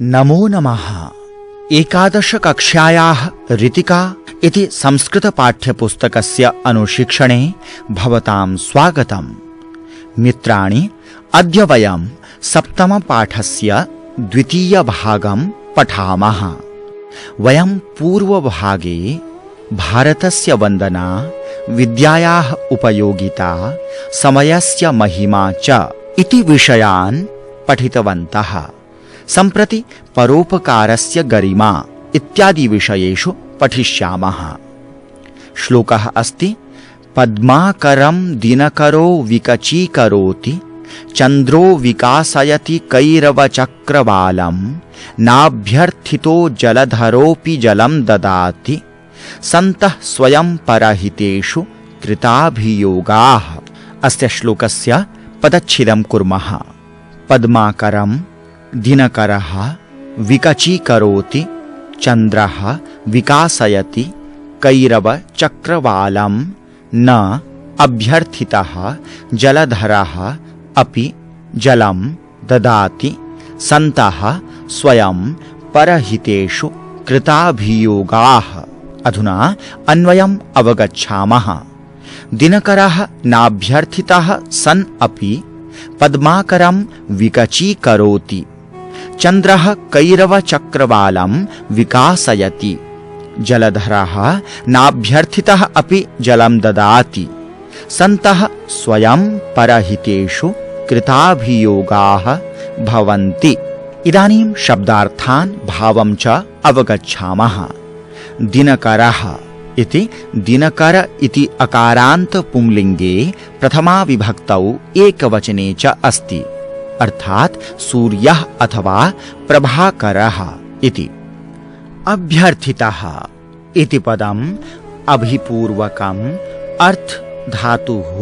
नमो नमः। एकादश कक्षायाः ऋतिका इति संस्कृतपाठ्यपुस्तकस्य अनुशिक्षणे भवतां स्वागतम्। मित्राणि, अद्य वयं सप्तमपाठस्य द्वितीयभागं पठामः। वयं पूर्वभागे भारतस्य वन्दना, विद्यायाः उपयोगिता, समयस्य महिमा च इति विषयान् पठितवन्तः। सम्प्रति परोपकारस्य गरिमा इत्यादि विषयेषु पठिष्यामः। श्लोकः अस्ति पद्माकरं दिनकरो विकचीकरोति, चन्द्रो विकासयति कैरवचक्रवालं, नाभ्यर्थितो जलधरोऽपि जलं ददाति, सन्तः स्वयं परहितेषु कृताभियोगाः। अस्य श्लोकस्य पदच्छेदं कुर्मः। पद्माकरं दिनकरः विकचीकरोति, चन्द्रः विकासयति कैरवचक्रवालं, न अभ्यर्थितः जलधरः अपि जलं ददाति, सन्तः स्वयं परहितेषु कृताभियोगाः। अधुना अन्वयम् अवगच्छामः। दिनकरः नाभ्यर्थितः सन् अपि पद्माकरं विकचीकरोति, चन्द्रः कैरवचक्रवालं विकासयति, जलधरः नाभ्यर्थितः अपि जलं ददाति, सन्तः स्वयं परहितेषु कृताभियोगाः भवन्ति। इदानीं शब्दार्थान् भावं च अवगच्छामः। दिनकरः इति दिनकर इति अकारान्त पुंलिङ्गे प्रथमा विभक्तौ एकवचने च अस्ति, अर्थात् सूर्यः अथवा प्रभाकरः इति। अभ्यर्थितः इति पदम् अभिपूर्वकम् अर्थ धातुः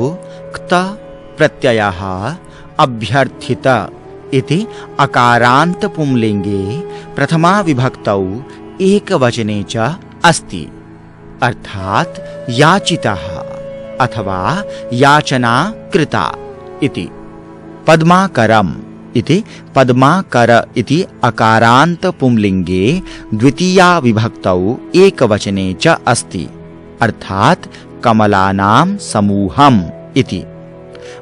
क्त प्रत्ययः अभ्यर्थित इति अकारान्त पुंलिङ्गे प्रथमा विभक्तौ एकवचने च अस्ति, अर्थात् याचितः अथवा याचना कृता इति। पद्माकरम् इति पद्माकर इति अकारान्त पुंलिङ्गे द्वितीया विभक्तौ एकवचने च अस्ति, अर्थात् कमलानां समूहम् इति।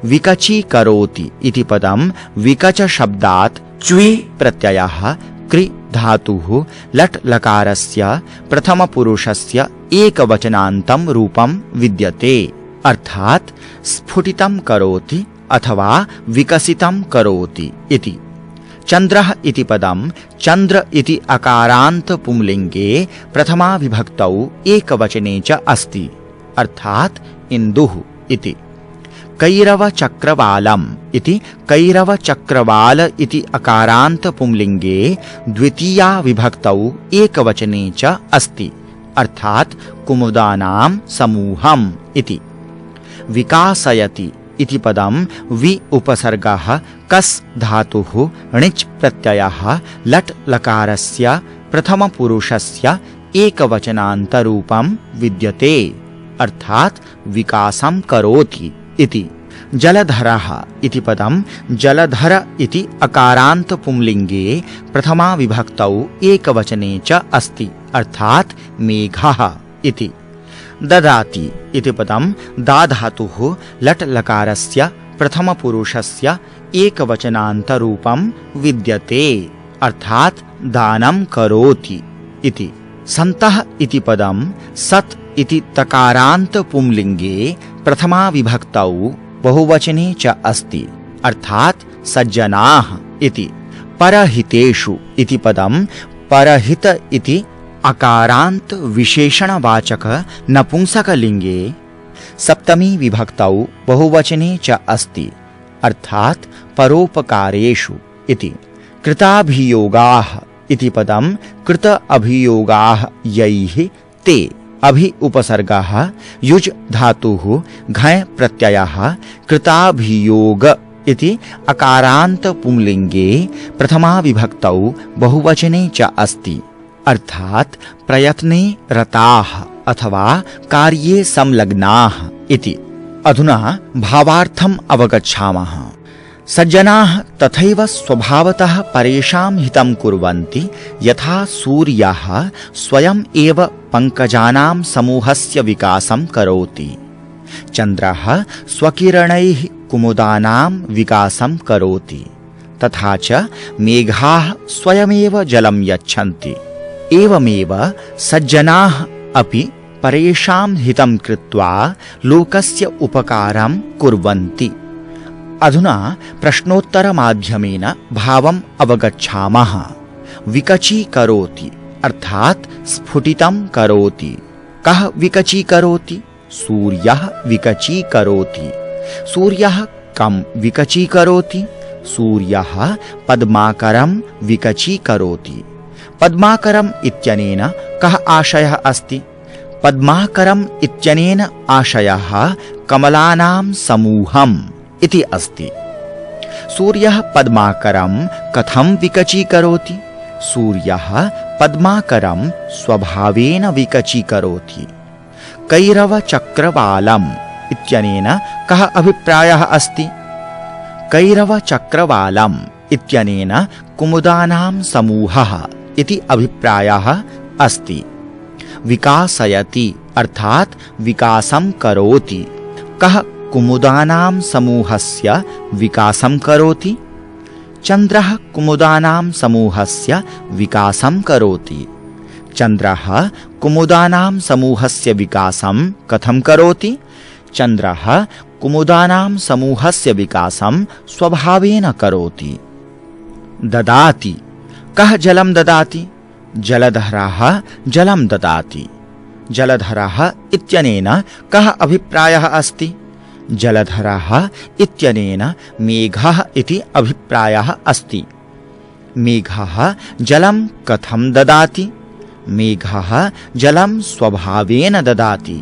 विकचीकरोति इति पदं विकच शब्दात् च्वी प्रत्ययः कृ धातुः लट् लकारस्य प्रथमपुरुषस्य एकवचनान्तं रूपं विद्यते, अर्थात् स्फुटितं करोति अथवा विकसितं करोति इति। चन्द्रः इति पदं चन्द्र इति अकारान्त पुंलिङ्गे प्रथमा विभक्तौ एकवचने च अस्ति, अर्थात् इन्दुः इति। कैरवचक्रवालम् इति कैरवचक्रवाल इति अकारान्त पुंलिङ्गे द्वितीया विभक्तौ एकवचने च अस्ति, अर्थात् कुमुदानां समूहम् इति। विकासयति इति पदं वि उपसर्गः कस् धातुः णिच् प्रत्ययः लट् लकारस्य प्रथमपुरुषस्य एकवचनान्तरूपं विद्यते, अर्थात् विकासं करोति इति। जलधरः इति पदं जलधर इति अकारान्त पुंलिङ्गे प्रथमा विभक्तौ एकवचने च अस्ति, अर्थात् मेघः इति। ददाति इति पदं दा धातुः लट् लकारस्य प्रथमपुरुषस्य एकवचनान्तरूपं विद्यते, अर्थात् दानं करोति इति। सन्तः इति पदं सत् इति तकारान्त पुंलिङ्गे प्रथमा विभक्तौ बहुवचने च अस्ति, अर्थात् सज्जनाः इति। परहितेषु इति पदं परहित इति अकारान्त विशेषणवाचक नपुंसकलिङ्गे सप्तमी विभक्तौ बहुवचने च अस्ति, अर्थात् परोपकारेषु इति। कृताभियोगाः इति पदं कृत अभियोगाः यैः ते अभि उपसर्गः युज् धातुः घञ् प्रत्ययः कृताभियोग इति अकारान्त पुंलिङ्गे प्रथमा विभक्तौ बहुवचने च अस्ति, अर्थात् प्रयत्ने रताः अथवा कार्ये संलग्नाः इति। अधुना भावार्थम् अवगच्छामः। सज्जनाः तथैव स्वभावतः परेषां हितं कुर्वन्ति यथा सूर्यः स्वयम् एव पङ्कजानां समूहस्य विकासं करोति, चन्द्रः स्वकिरणैः कुमुदानां विकासं करोति, तथा च मेघाः स्वयमेव जलं यच्छन्ति। एवमेव सज्जनाः अपि परेषां हितं कृत्वा लोकस्य उपकारं कुर्वन्ति। अधुना प्रश्नोत्तरमाध्यमेन भावम् अवगच्छामः। विकचीकरोति अर्थात् स्फुटितं करोति। कः विकचीकरोति? सूर्यः विकचीकरोति। सूर्यः कं विकचीकरोति? सूर्यः पद्माकरं विकचीकरोति। पद्माकरम् इत्यनेन कः आशयः अस्ति? पद्माकरम् इत्यनेन आशयः कमलानां समूहम् इति अस्ति। सूर्यः पद्माकरं कथं विकचीकरोति? सूर्यः पद्माकरं स्वभावेन विकचीकरोति। कैरवचक्रवालम् इत्यनेन कः अभिप्रायः अस्ति? कैरवचक्रवालम् इत्यनेन कुमुदानां समूहः इति अभिप्रायः अस्ति। विकासयति अर्थात् विकासं करोति। कः कुमुदानां समूहस्य विकासं करोति? चन्द्रः कुमुदानां समूहस्य विकासं करोति। चन्द्रः कुमुदानां समूहस्य विकासं कथं करोति? चन्द्रः कुमुदानां समूहस्य विकासं स्वभावेन करोति। ददाति। कः जलं ददाति? जलधरः जलं ददाति। जलधरः इत्यनेन कः अभिप्रायः अस्ति? जलधरः इत्यनेन मेघः इति अभिप्रायः अस्ति। मेघः जलं कथं ददाति? मेघः जलं स्वभावेन ददाति।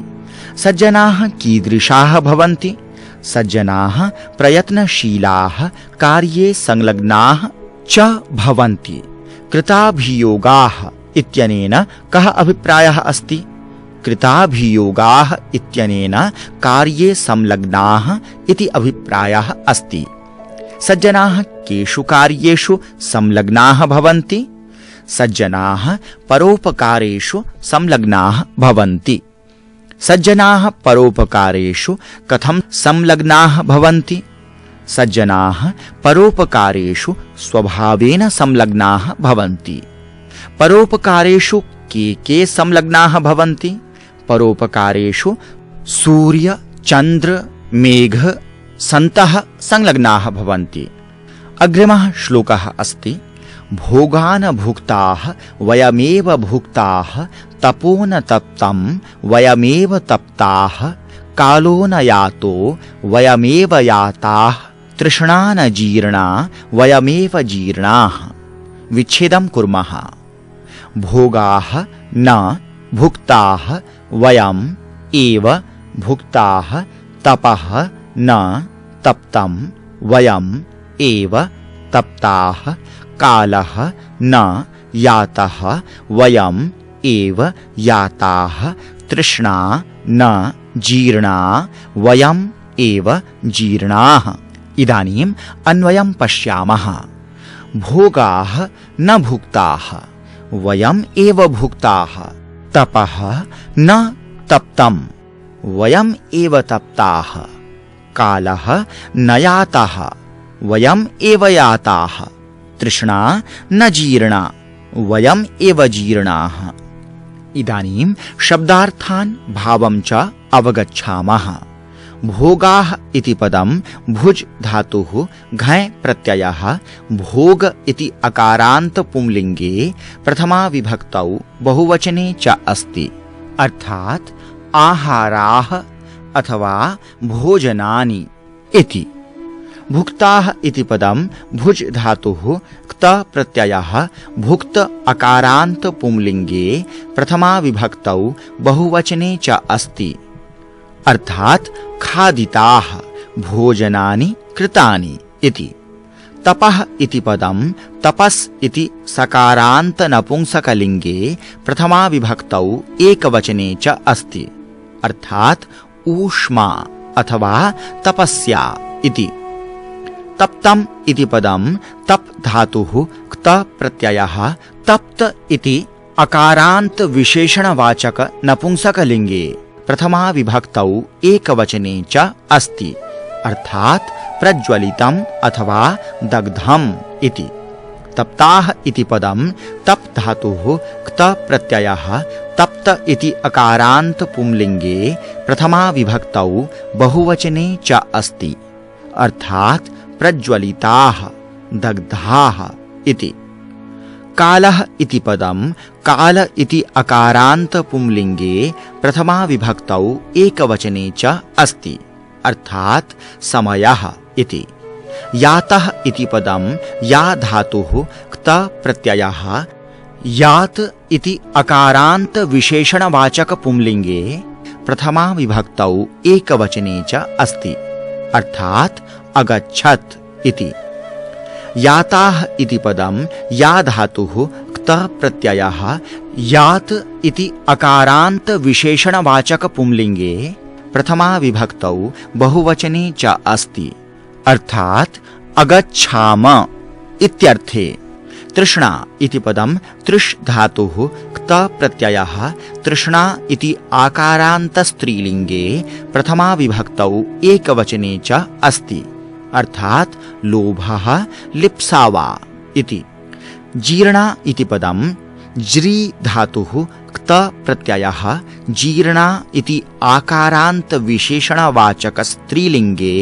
सज्जनाः कीदृशाः भवन्ति? सज्जनाः प्रयत्नशीलाः, कार्ये संलग्नाः च भवन्ति। कृताभियोगाः इत्यनेन कः अभिप्रायः अस्ति? कृताभियोगाः इत्यनेन कार्ये संलग्नाः इति अभिप्रायः अस्ति। सज्जनाः केषु कार्येषु संलग्नाः भवन्ति? सज्जनाः परोपकारेषु संलग्नाः भवन्ति। सज्जनाः परोपकारेषु कथं संलग्नाः भवन्ति? सज्जनाः परोपकारेषु स्वभावेन संलग्नाः भवन्ति। परोपकारेषु के संलग्नाः भवन्ति? परोपकारेषु सूर्य, चन्द्र, मेघ सन्तः संलग्नाः भवन्ति। अग्रिमः श्लोकः अस्ति भोगान् भुक्ताः वयमेव भुक्ताः तपो न तप्तं वयमेव तप्ताः कालो न यातो वयमेव याताः तृष्णा न जीर्णा वयमेव जीर्णाः। विच्छेदं कुर्मः। भोगाः न भुक्ताः वयम् एव भुक्ताः तपः न तप्तं वयम् एव तप्ताः कालः न यातः वयम् एव याताः तृष्णा न जीर्णा वयम् एव जीर्णाः। इदानीम् अन्वयं पश्यामः। भोगाः न भुक्ताः वयम् एव भुक्ताः तपः न तप्तं वयम् एव तप्ताः कालः न यातः वयम् एव याताः तृष्णा न जीर्णा वयम् एव जीर्णाः। इदानीं शब्दार्थान् भावं च अवगच्छामः। भोगाः इति पदं भुज् धातुः घञ् प्रत्ययः भोग इति अकारान्त पुंलिङ्गे प्रथमा विभक्तौ बहुवचने च अस्ति, अर्थात् आहाराः अथवा भोजनानि इति। भुक्ताः इति पदं भुज् धातुः क्त प्रत्ययः भुक्त अकारान्त पुंलिङ्गे प्रथमा विभक्तौ बहुवचने च अस्ति, अर्थात् खादिताः भोजनानि कृतानि इति। तपः इति पदं तपस् इति सकारान्त नपुंसकलिङ्गे प्रथमा विभक्तौ एकवचने च अस्ति, अर्थात् ऊष्मा अथवा तपस्या इति। तप्तम् इति पदं तप् धातुः क्त प्रत्ययः तप्त इति अकारान्त विशेषणवाचक नपुंसकलिङ्गे प्रथमा विभक्तौ एकवचने च अस्ति, अर्थात् प्रज्वलितम् अथवा दग्धम् इति। तप्ताः इति पदं तप् धातुः क्त प्रत्ययः तप्त इति अकारान्त पुंलिङ्गे प्रथमा विभक्तौ बहुवचने च अस्ति, अर्थात् प्रज्वलिताः दग्धाः इति। कालः इति पदं काल इति अकारान्त पुंलिङ्गे प्रथमा विभक्तौ एकवचने च अस्ति, अर्थात् समयः इति। यातः इति पदं या धातुः क्त प्रत्ययः यात् इति अकारान्त विशेषणवाचक पुंलिङ्गे प्रथमा विभक्तौ एकवचने च अस्ति, अर्थात् अगच्छत् इति। याताः इति पदं या धातुः क्त प्रत्ययः यात् इति अकारान्त विशेषणवाचक पुंलिङ्गे प्रथमा विभक्तौ बहुवचने च अस्ति, अर्थात् अगच्छाम इत्यर्थे। तृष्णा इति पदं तृष् धातुः क्त प्रत्ययः तृष्णा इति आकारान्त स्त्रीलिङ्गे प्रथमा विभक्तौ एकवचने च अस्ति, अर्थात् लोभः लिप्सा वा इति। जीर्णा इति पदं ज्री धातुः क्त प्रत्ययः जीर्णा इति आकारान्त विशेषणवाचक स्त्रीलिङ्गे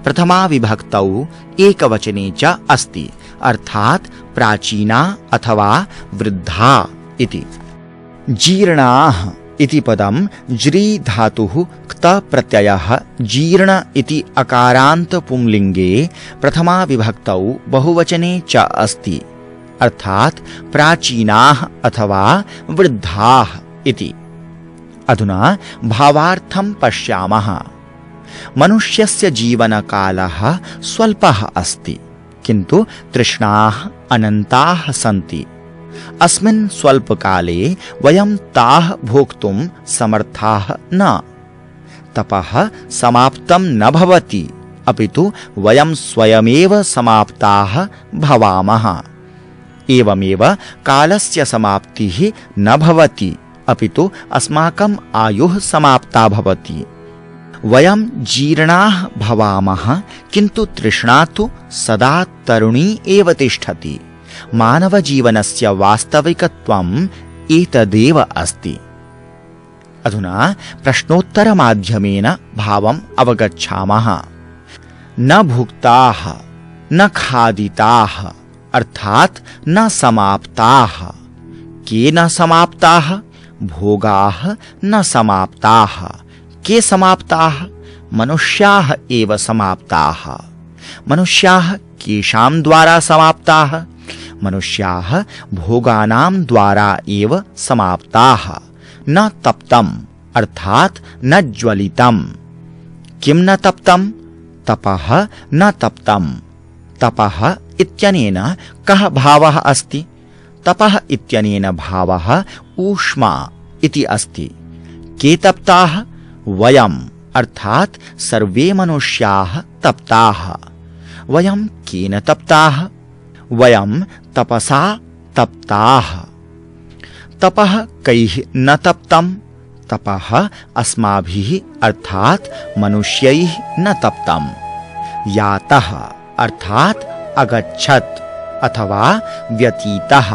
प्रथमा विभक्तौ एकवचने च अस्ति, अर्थात् प्राचीना अथवा वृद्धा इति। जीर्णाः इति पदं ज्री धातुः क्त प्रत्ययः जीर्ण इति अकारान्त पुंलिङ्गे प्रथमा विभक्तौ बहुवचने च अस्ति, अर्थात् प्राचीनाः अथवा वृद्धाः इति। अधुना भावार्थं पश्यामः। मनुष्यस्य जीवनकालः स्वल्पः अस्ति, किन्तु तृष्णाः अनन्ताः सन्ति। अस्मिन् स्वल्पकाले वयं ताः भोक्तुं समर्थाः न। तपः समाप्तं न भवति, अपि तु वयं स्वयमेव समाप्ताः भवामः। एवमेव कालस्य समाप्तिः न भवति, अपि तु अस्माकम् आयुः समाप्ता भवति। वयं जीर्णाः भवामः, किन्तु तृष्णा तु सदा तरुणी एव तिष्ठति। मानवजीवनस्य वास्तविकत्वम् एतदेव अस्ति। अधुना प्रश्नोत्तरमाध्यमेन भावम् अवगच्छामः। न भुक्ताः न खादिताः, अर्थात् न समाप्ताः। के न समाप्ताः? भोगाः न समाप्ताः। के समाप्ताः? मनुष्याः एव समाप्ताः। मनुष्याः केषां द्वारा समाप्ताः? मनुष्याः भोगानां द्वारा एव समाप्ताः। न तप्तम्, अर्थात् न ज्वलितम्। किं न तप्तम्? तपः न तप्तम्। तपः इत्यनेन कः भावः अस्ति? तपः इत्यनेन भावः ऊष्मा इति अस्ति। के तप्ताः? वयम्, अर्थात् सर्वे मनुष्याः तप्ताः। वयं केन तप्ताः? वयं तपसा तप्ताः। तपः कैः न तप्तम्? तपः अस्माभिः, अर्थात् मनुष्यैः न तप्तम्। यातः, अर्थात् अगच्छत् अथवा व्यतीतः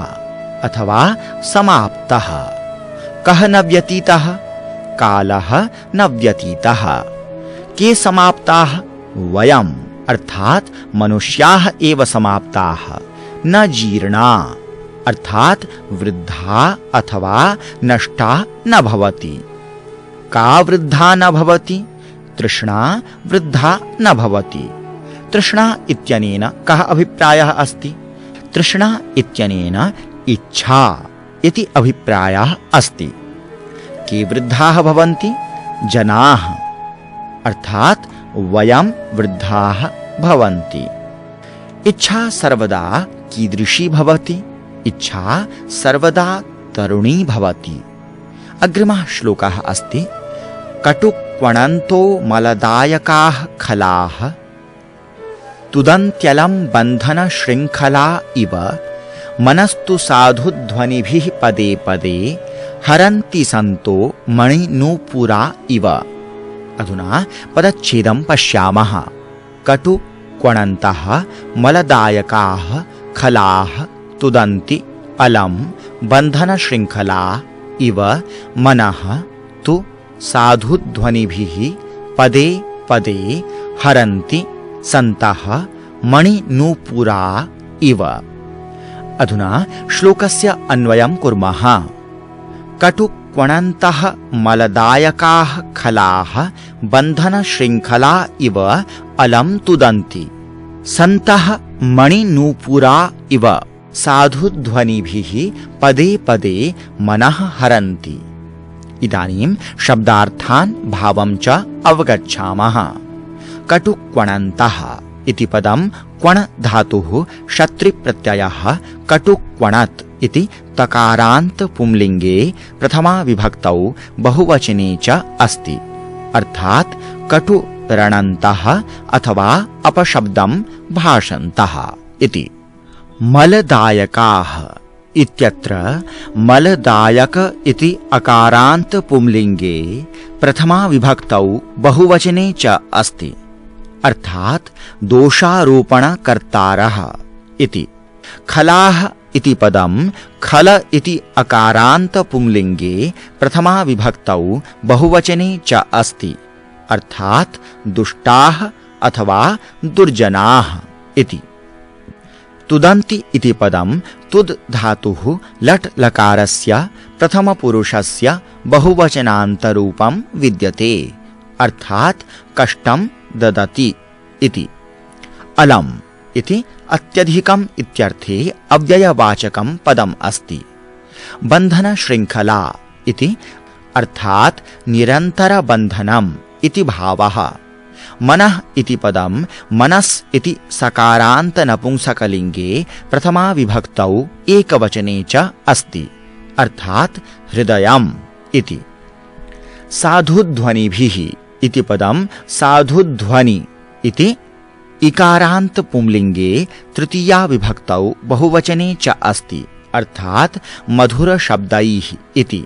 अथवा समाप्तः। कः न व्यतीतः? कालः न व्यतीतः। के समाप्ताः? वयम्, अर्थात् मनुष्याः एव समाप्ताः। न जीर्णा, अर्थात् वृद्धा अथवा नष्टा न भवति। का वृद्धा न भवति? तृष्णा वृद्धा न भवति। तृष्णा इत्यनेन कः अभिप्रायः अस्ति? तृष्णा इत्यनेन इच्छा इति अभिप्रायः अस्ति। के वृद्धाः भवन्ति? जनाः, अर्थात् वयं वृद्धाः भवन्ति। इच्छा सर्वदा कीदृशी भवति? इच्छा सर्वदा तरुणी भवति। अग्रिमः श्लोकः अस्ति। कटुक्वणन्तो मलदायकाः खलाः तुदन्त्यलं बन्धनशृङ्खला इव मनस्तु साधुध्वनिभिः पदे पदे हरन्ति सन्तो मणिनूपुरा इव। अधुना पदच्छेदं पश्यामः। कटु क्वणन्तः मलदायकाः खलाः तुदन्ति अलं बन्धनशृङ्खला इव मनः तु साधुध्वनिभिः पदे पदे हरन्ति सन्तः मणिनूपुरा इव। अधुना श्लोकस्य अन्वयं कुर्मः। कटुक्वणन्तः मलदायकाः खलाः बन्धनशृङ्खला इव अलं तुदन्ति सन्तः मणिनूपुरा इव साधुध्वनिभिः पदे पदे मनः हरन्ति। इदानीं शब्दार्थान् भावं च अवगच्छामः। कटुक्वणन्तः इति पदं क्वण धातुः शत्रिप्रत्ययः कटुक्वणत् इति तकारान्त पुंलिङ्गे प्रथमा विभक्तौ बहुवचने च अस्ति। अर्थात् कटुरणन्तः अथवा अपशब्दं भाषन्तः इति। मलदायकाः इत्यत्र मलदायक इति अकारान्त पुंलिङ्गे प्रथमा विभक्तौ बहुवचने च अस्ति। अर्थात् दोषारोपणकर्तारः इति। खलाः इति पदं खल इति अकारान्त पुंलिङ्गे प्रथमा विभक्तौ बहुवचने च अस्ति। अर्थात् दुष्टाः अथवा दुर्जनाः इति। तुदन्ति इति पदं तुद् धातुः लट् लकारस्य प्रथमपुरुषस्य बहुवचनान्तरूपं विद्यते। अर्थात् कष्टं ददति इति। अलम् इति अत्यधिकम् इत्यर्थे अव्ययवाचकं पदम् अस्ति। बन्धनशृङ्खला इति अर्थात् निरन्तरबन्धनम् इति भावः। मनः इति पदं मनस् इति सकारान्त नपुंसकलिङ्गे प्रथमा विभक्तौ एकवचने च अस्ति। अर्थात् हृदयम् इति। साधुध्वनिभिः इति पदं साधुध्वनि इति इकारान्त पुंलिङ्गे तृतीया विभक्तौ बहुवचने च अस्ति। अर्थात् मधुरशब्दैः इति।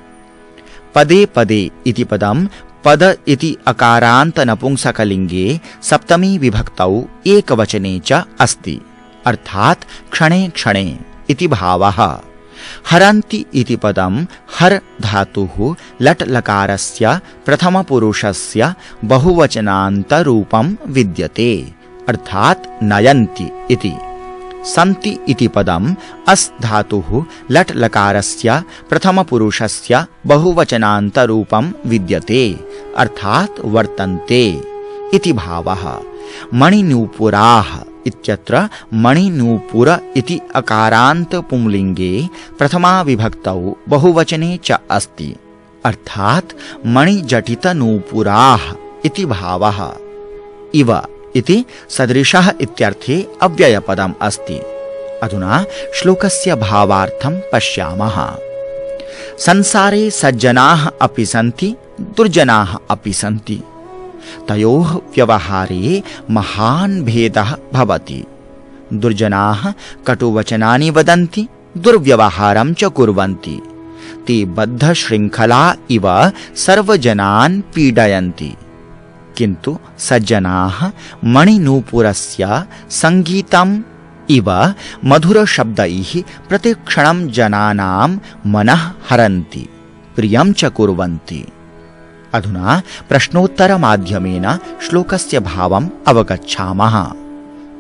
पदे पदे इति पदं पद इति अकारान्त नपुंसकलिङ्गे सप्तमी विभक्तौ एकवचने च अस्ति। अर्थात् क्षणे क्षणे इति भावः। हरन्ति इति पदं हर धातुः लट् लकारस्य प्रथमपुरुषस्य बहुवचनान्तरूपं विद्यते। अर्थात् नयन्ति इति। सन्ति इति पदं अस् धातुः लट् लकारस्य प्रथमपुरुषस्य बहुवचनान्तरूपं विद्यते। अर्थात् वर्तन्ते इति भावः। मणिनूपुराः इत्यत्र मणिनूपुर इति अकारान्त पुंलिङ्गे प्रथमा विभक्तौ बहुवचने च अस्ति। अर्थात् मणिजटितनूपुराः इति भावः। इव इति सदृशः इत्यर्थे अव्ययपदम् अस्ति। अधुना श्लोकस्य भावार्थं पश्यामः। संसारे सज्जनाः अपि सन्ति दुर्जनाः अपि सन्ति। तयोः व्यवहारे महान् भेदः भवति। दुर्जनाः कटुवचनानि वदन्ति दुर्व्यवहारं च कुर्वन्ति। ते बद्धशृङ्खला इव सर्वजनान् पीडयन्ति। किन्तु सज्जनाः मणिनूपुरस्य सङ्गीतम् इव मधुरशब्दैः प्रतिक्षणं जनानां मनः हरन्ति प्रियं च कुर्वन्ति। अधुना प्रश्नोत्तरमाध्यमेन श्लोकस्य भावम् अवगच्छामः।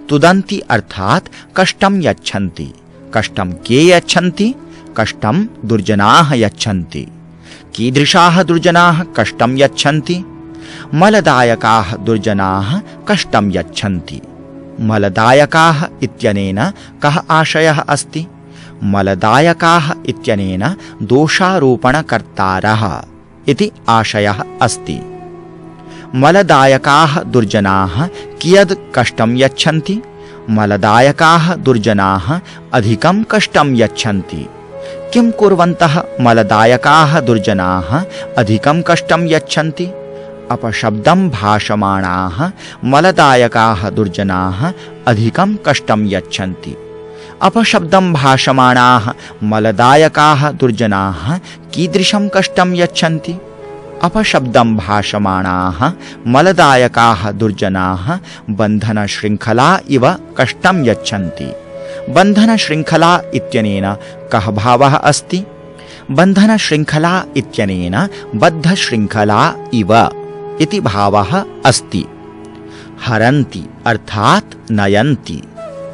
तुदन्ति अर्थात् कष्टं यच्छन्ति। कष्टं के यच्छन्ति? कष्टं दुर्जनाः यच्छन्ति। कीदृशाः दुर्जनाः कष्टं यच्छन्ति? मलदायकाः दुर्जनाः कष्टं यच्छन्ति। मलदायकाः इत्यनेन कः आशयः अस्ति? मलदायकाः इत्यनेन दोषारोपणकर्तारः इति आशयः अस्ति। मलदायकाः दुर्जनाः कियद् कष्टं यच्छन्ति? मलदायकाः दुर्जनाः अधिकं कष्टं यच्छन्ति। किं कुर्वन्तः मलदायकाः दुर्जनाः अधिकं कष्टं यच्छन्ति? अपशब्दं भाषमाणाः मलदायकाः दुर्जनाः अधिकं कष्टं यच्छन्ति। अपशब्दं भाषमाणाः मलदायकाः दुर्जनाः कीदृशं कष्टं यच्छन्ति? अपशब्दं भाषमाणाः मलदायकाः दुर्जनाः बन्धनशृङ्खला इव कष्टं यच्छन्ति। बन्धनशृङ्खला इत्यनेन कः भावः अस्ति? बन्धनशृङ्खला इत्यनेन बद्धशृङ्खला इव इति भावः अस्ति। हरन्ति अर्थात् नयन्ति।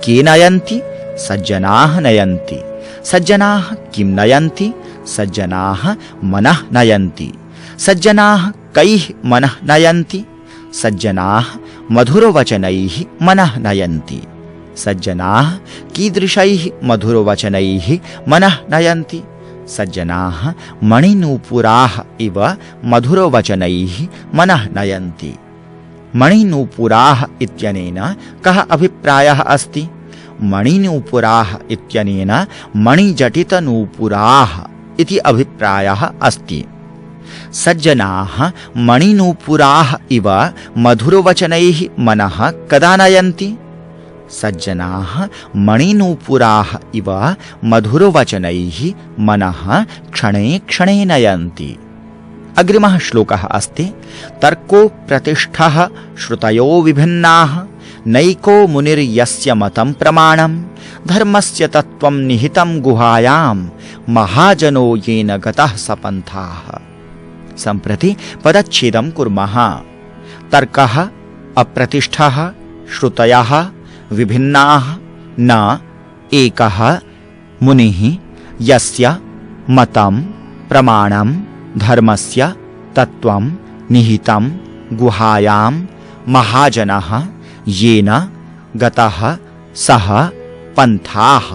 के नयन्ति? सज्जनाः नयन्ति। सज्जनाः किं नयन्ति? सज्जनाः मनः नयन्ति। सज्जनाः कैः मनः नयन्ति? सज्जनाः मधुरवचनैः मनः नयन्ति। सज्जनाः कीदृशैः मधुरवचनैः मनः नयन्ति? सज्जनाः मणिनूपुराः इव मधुरवचनैः मनः नयन्ति। मणिनूपुराः इत्यनेन कः अभिप्रायः अस्ति? मणिनूपुराः इत्यनेन मणिजटितनूपुराः इति अभिप्रायः अस्ति। सज्जनाः मणिनूपुराः इव मधुरवचनैः मनः कदा नयन्ति? सज्जनाः मणिनूपुराः इव मधुरवचनैः मनः क्षणे क्षणे नयन्ति। अग्रिमः श्लोकः अस्ति तर्को प्रतिष्ठः श्रुतयो विभिन्नाः नैको मुनिर्यस्य मतं प्रमाणं धर्मस्य तत्त्वं निहितं गुहायां महाजनो येन गतः सपन्थाः। सम्प्रति पदच्छेदं कुर्मः। तर्कः अप्रतिष्ठः श्रुतयः विभिन्नाः न एकः मुनिः यस्य मतं प्रमाणं धर्मस्य तत्त्वं निहितं गुहायां महाजनः येन गतः सः पन्थाः।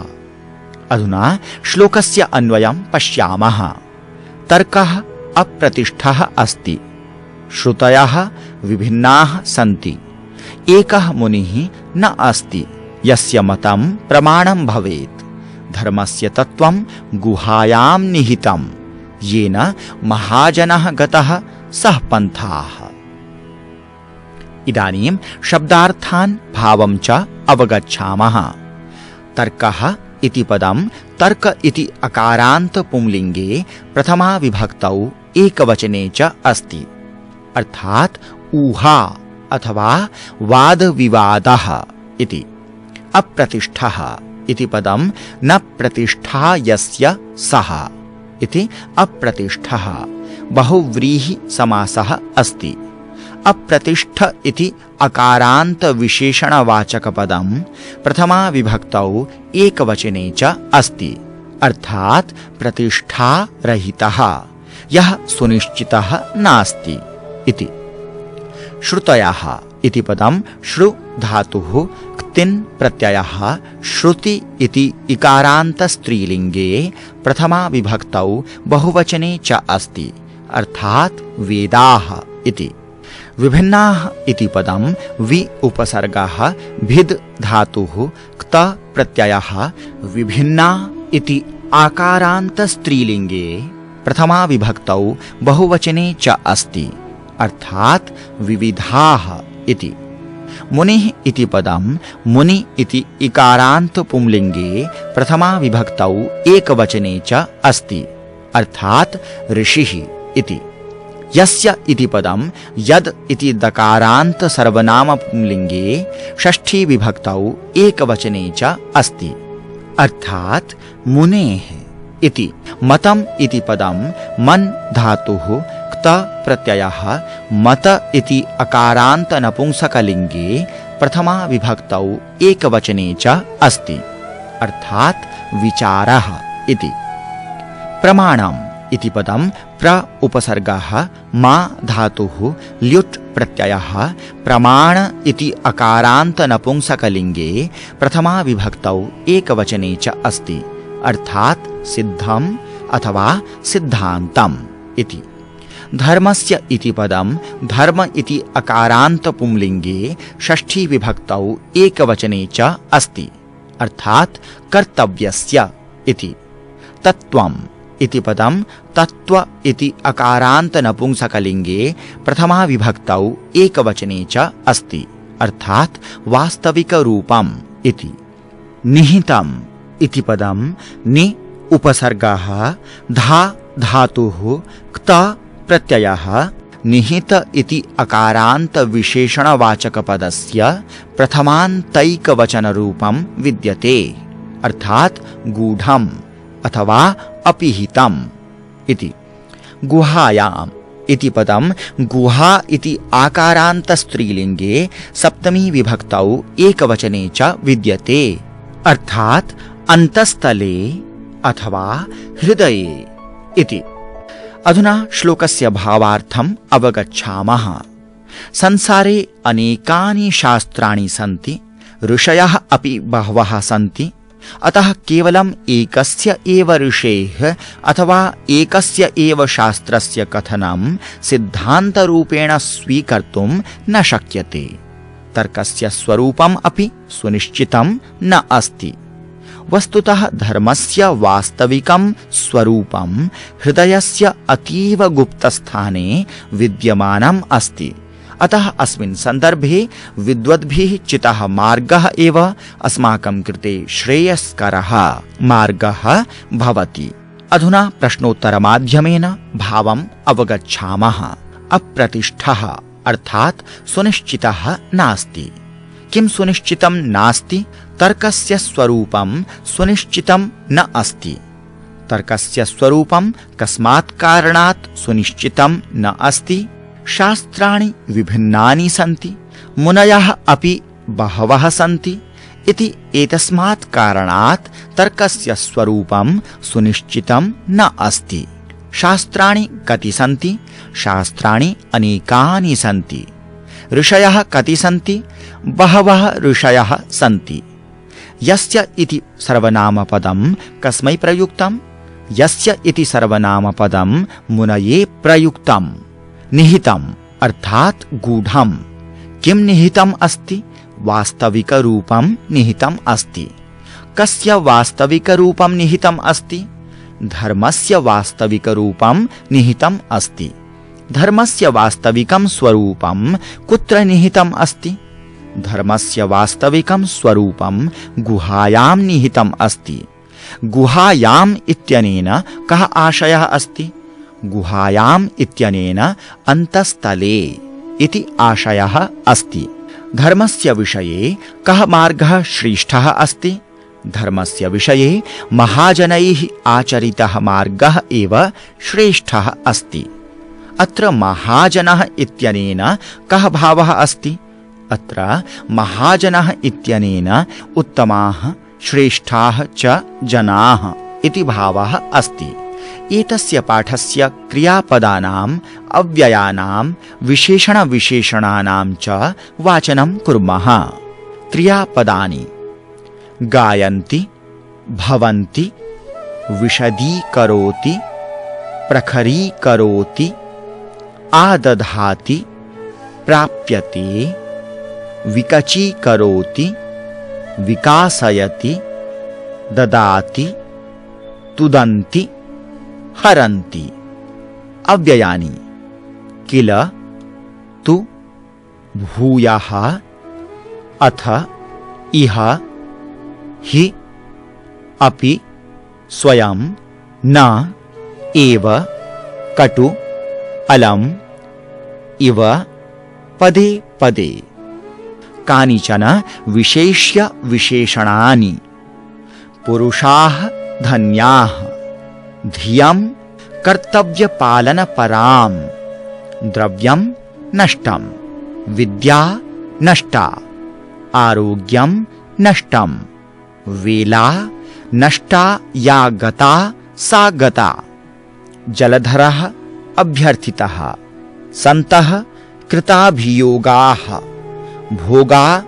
अधुना श्लोकस्य अन्वयं पश्यामः। तर्कः अप्रतिष्ठः अस्ति। श्रुतयः विभिन्नाः सन्ति। एकः मुनिः न अस्ति यस्य मतं प्रमाणं भवेत्। धर्मस्य तत्त्वं गुहायां निहितं येन महाजनः गतः सः पन्थाः। इदानीं शब्दार्थान् भावं च अवगच्छामः। तर्कः इति पदं तर्क इति अकारान्त पुंलिङ्गे प्रथमा विभक्तौ एकवचने च अस्ति। अर्थात् ऊहा अथवा वादविवादः इति। अप्रतिष्ठः इति पदं न प्रतिष्ठा यस्य सः इति अप्रतिष्ठः बहुव्रीहि समासः अस्ति। अप्रतिष्ठ इति अकारान्त विशेषणवाचकपदं प्रथमा विभक्तौ एकवचने च अस्ति। अर्थात् प्रतिष्ठा रहितः यः सुनिश्चितः नास्ति इति। श्रुतयः इति पदं श्रु धातुः क्तिन् प्रत्ययः श्रुति इति इकारान्त स्त्रीलिङ्गे प्रथमा विभक्तौ बहुवचने च अस्ति। अर्थात् वेदाः इति। विभिन्नाः इति पदं वि उपसर्गः भिद् धातुः क्त प्रत्ययः विभिन्ना इति आकारान्त स्त्रीलिङ्गे प्रथमा विभक्तौ बहुवचने च अस्ति। अर्थात् विविधाः इति। मुनिः इति पदं मुनि इति इकारान्त पुंलिङ्गे प्रथमा विभक्तौ एकवचने च अस्ति। अर्थात् ऋषिः इति। यस्य इति पदं यद् इति दकारान्त सर्वनाम पुंलिङ्गे षष्ठी विभक्तौ एकवचने च अस्ति। अर्थात् मुनेः इति। मतम् इति पदं मन् धातुः क्त प्रत्ययः मत इति अकारान्त नपुंसकलिङ्गे प्रथमा विभक्तौ एकवचने च अस्ति। अर्थात् विचारः इति। प्रमाणम् इति पदं प्र उपसर्गः मा धातुः ल्युट् प्रत्ययः प्रमाण इति अकारान्त नपुंसकलिङ्गे प्रथमा विभक्तौ एकवचने च अस्ति। अर्थात् सिद्धम् अथवा सिद्धान्तम् इति। धर्मस्य इति पदं धर्म इति अकारान्त पुंलिङ्गे षष्ठी विभक्तौ एकवचने च अस्ति। अर्थात् कर्तव्यस्य इति। तत्त्वम् इति पदं तत्त्व इति अकारान्त नपुंसकलिङ्गे प्रथमा विभक्तौ एकवचने च अस्ति, अर्थात् वास्तविकरूपम् इति। निहितम् इति पदं नि उपसर्गः धा धातुः क्त प्रत्ययः निहित इति अकारान्त विशेषणवाचकपदस्य प्रथमान्तैकवचनरूपं विद्यते, अर्थात् गूढम् अथवा अपिहितम् इति। गुहायाम् इति पदं गुहा इति आकारान्त स्त्रीलिङ्गे सप्तमी विभक्तौ एकवचने च विद्यते, अर्थात् अन्तःस्थले अथवा हृदये इति। अधुना श्लोकस्य भावार्थम् अवगच्छामः। संसारे अनेकानि शास्त्राणि सन्ति, ऋषयः अपि बहवः सन्ति, अतः केवलम् एकस्य एव ऋषेः अथवा एकस्य एव शास्त्रस्य कथनं सिद्धान्तरूपेण स्वीकर्तुं न शक्यते। तर्कस्य स्वरूपम् अपि सुनिश्चितं न अस्ति। वस्तुतः धर्मस्य वास्तविकं स्वरूपं हृदयस्य अतीव गुप्तस्थाने विद्यमानम् अस्ति। अतः अस्मिन् सन्दर्भे विद्वद्भिः चितः मार्गः एव अस्माकं कृते श्रेयस्करः मार्गः भवति। अधुना प्रश्नोत्तरमाध्यमेन भावम् अवगच्छामः। अप्रतिष्ठः अर्थात् सुनिश्चितः नास्ति। किं सुनिश्चितं नास्ति? तर्कस्य स्वरूपं सुनिश्चितं न अस्ति। तर्कस्य स्वरूपं कस्मात् कारणात् सुनिश्चितं न अस्ति? शास्त्राणि विभिन्नानि सन्ति, मुनयः अपि बहवः सन्ति इति। एतस्मात् कारणात् तर्कस्य स्वरूपं सुनिश्चितं न अस्ति। शास्त्राणि कति सन्ति? शास्त्राणि अनेकानि सन्ति। ऋषयः कति सन्ति? बहवः ऋषयः सन्ति। यस्य इति सर्वनामपदं कस्मै प्रयुक्तं? यस्य इति सर्वनामपदं मुनये प्रयुक्तं। निहितम् अर्थात् गूढम्। किं निहितम् अस्ति? वास्तविकरूपं निहितम् अस्ति। कस्य वास्तविकरूपं निहितम् अस्ति? धर्मस्य वास्तविकरूपं निहितम् अस्ति। धर्मस्य वास्तविकं स्वरूपं कुत्र निहितम् अस्ति? धर्मस्य वास्तविकं स्वरूपं गुहायां निहितम् अस्ति। गुहायाम् इत्यनेन कः आशयः अस्ति? गुहायाम् इत्यनेन अन्तःस्थले इति आशयः अस्ति। धर्मस्य विषये कः मार्गः श्रेष्ठः अस्ति? धर्मस्य विषये महाजनैः आचरितः मार्गः एव श्रेष्ठः अस्ति। अत्र महाजनः इत्यनेन कः भावः अस्ति? अत्र महाजनः इत्यनेन उत्तमाः श्रेष्ठाः च जनाः इति भावः अस्ति। एतस्य पाठस्य क्रियापदानाम् अव्ययानां विशेषणविशेषणानां च वाचनं कुर्मः। क्रियापदानि: गायन्ति, भवन्ति, विशदीकरोति, प्रखरीकरोति, आदधाति, प्राप्यते, विकचीकरोति, विकासयति, ददाति, तुदन्ति, हरन्ति। अव्ययानि: किल, तु, भूयः, अथ, इह, हि, अपि, स्वयं, न, एव, कटु, अलम्, इव, पदे पदे। कानिचन विशेष्य विशेषणानि: पुरुषाः धन्याः, धियं कर्तव्यपालनपराम्, द्रव्यं नष्टं, विद्या नष्टा, आरोग्यं नष्टं, वेला नष्टा या गता सा गता, जलधरः अभ्यर्थितः, सन्तः कृताभियोगाः, भोगा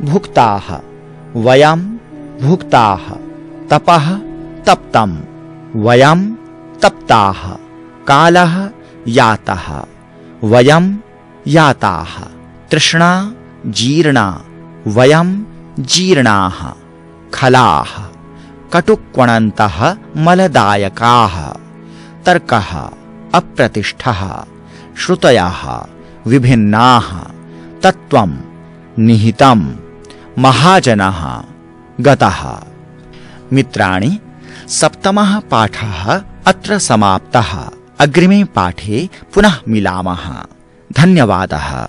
भुक्ताः, वयं भुक्ताः, तपः तप्तं, वयं तप्ताः, कालः यातः, वयं याताः, तृष्णा जीर्णा, वयं जीर्णाः, खलाः, कटुक्वणन्तः मलदायकाः, अतर्कः अप्रतिष्ठः श्रुतयः विभिन्नाः तत्त्वं निहितं महाजनः गतः। मित्राणि, सप्तमः पाठः अत्र समाप्तः। अग्रिमे पाठे पुनः मिलामः। धन्यवादः।